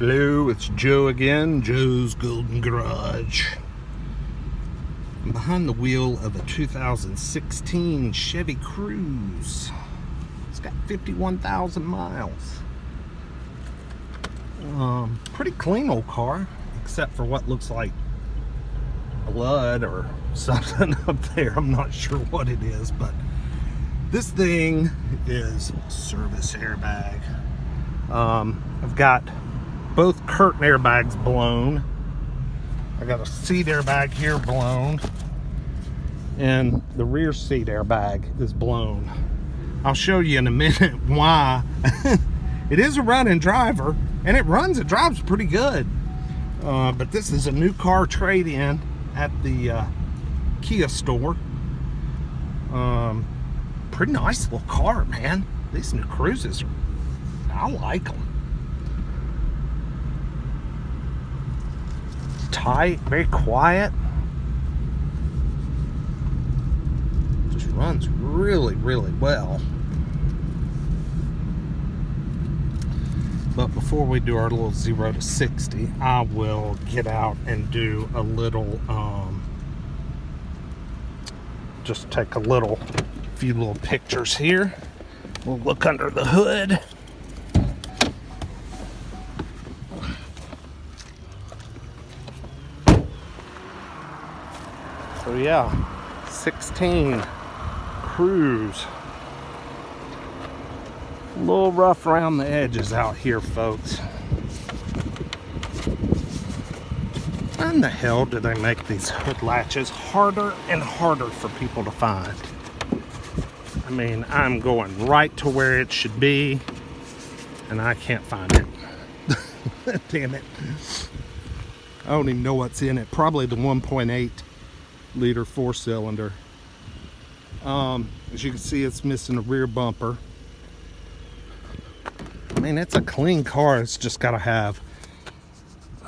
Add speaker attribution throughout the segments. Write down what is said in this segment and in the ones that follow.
Speaker 1: Hello, it's Joe again, Joe's Golden Garage. I'm behind the wheel of a 2016 Chevy Cruze. It's got 51,000 miles. Pretty clean old car, except for what looks like blood or something up there. I'm not sure what it is, but this thing is service airbag. I've got both curtain airbags blown. I got a seat airbag here blown, and the rear seat airbag is blown. I'll show you in a minute why. It is a running driver, and it drives pretty good. But this is a new car trade-in at the Kia store. Pretty nice little car, man. These new Cruzes, I like them. Tight, very quiet. Just runs really, really well. But before we do our little 0 to 60, I will get out and do a little, just take a few little pictures here. We'll look under the hood. So yeah, 16 Cruze. A little rough around the edges out here, folks. Why in the hell do they make these hood latches harder and harder for people to find? I mean, I'm going right to where it should be, and I can't find it. Damn it. I don't even know what's in it. Probably the 1.8 liter 4-cylinder. As you can see, it's missing a rear bumper. I mean, it's a clean car. It's just got to have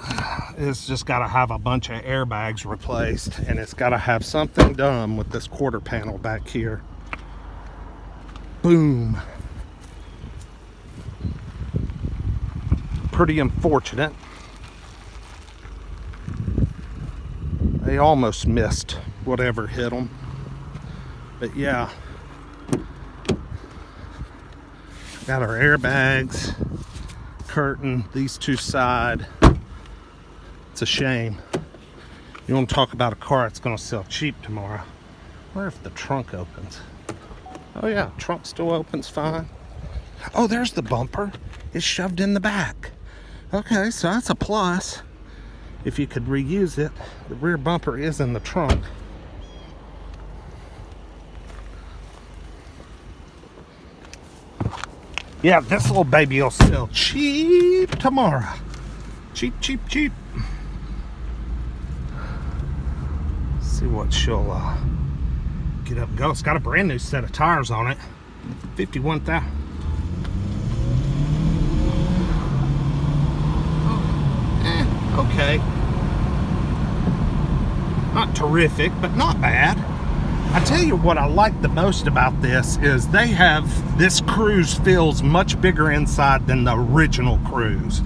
Speaker 1: a bunch of airbags replaced, and it's got to have something done with this quarter panel back here. Boom. Pretty unfortunate. They almost missed whatever hit them. But yeah, got our airbags, curtain, these two side. It's a shame. You want to talk about a car that's going to sell cheap tomorrow. Wonder if the trunk opens. Oh yeah, trunk still opens fine. Oh, there's the bumper. It's shoved in the back. Okay, so that's a plus. If you could reuse it, the rear bumper is in the trunk. Yeah, this little baby will sell cheap tomorrow. Cheap, cheap, cheap. See what she'll get up and go. It's got a brand new set of tires on it. 51,000. Okay. Not terrific, but not bad. I tell you what I like the most about this is this Cruze feels much bigger inside than the original Cruze.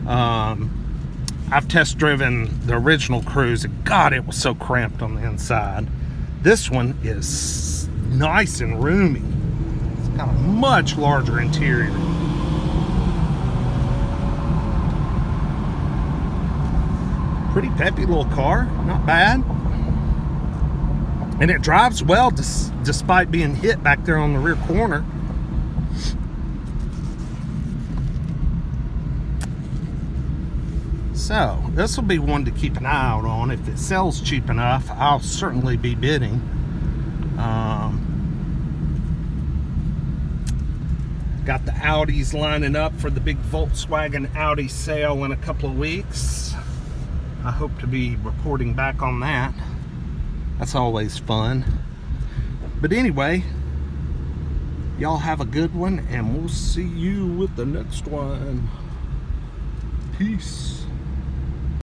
Speaker 1: I've test driven the original Cruze, and God, it was so cramped on the inside. This one is nice and roomy. It's got a much larger interior. Pretty peppy little car, not bad. And it drives well despite being hit back there on the rear corner. So, this will be one to keep an eye out on. If it sells cheap enough, I'll certainly be bidding. Got the Audis lining up for the big Volkswagen Audi sale in a couple of weeks. I hope to be reporting back on that. That's always fun. But anyway, y'all have a good one, and we'll see you with the next one. Peace.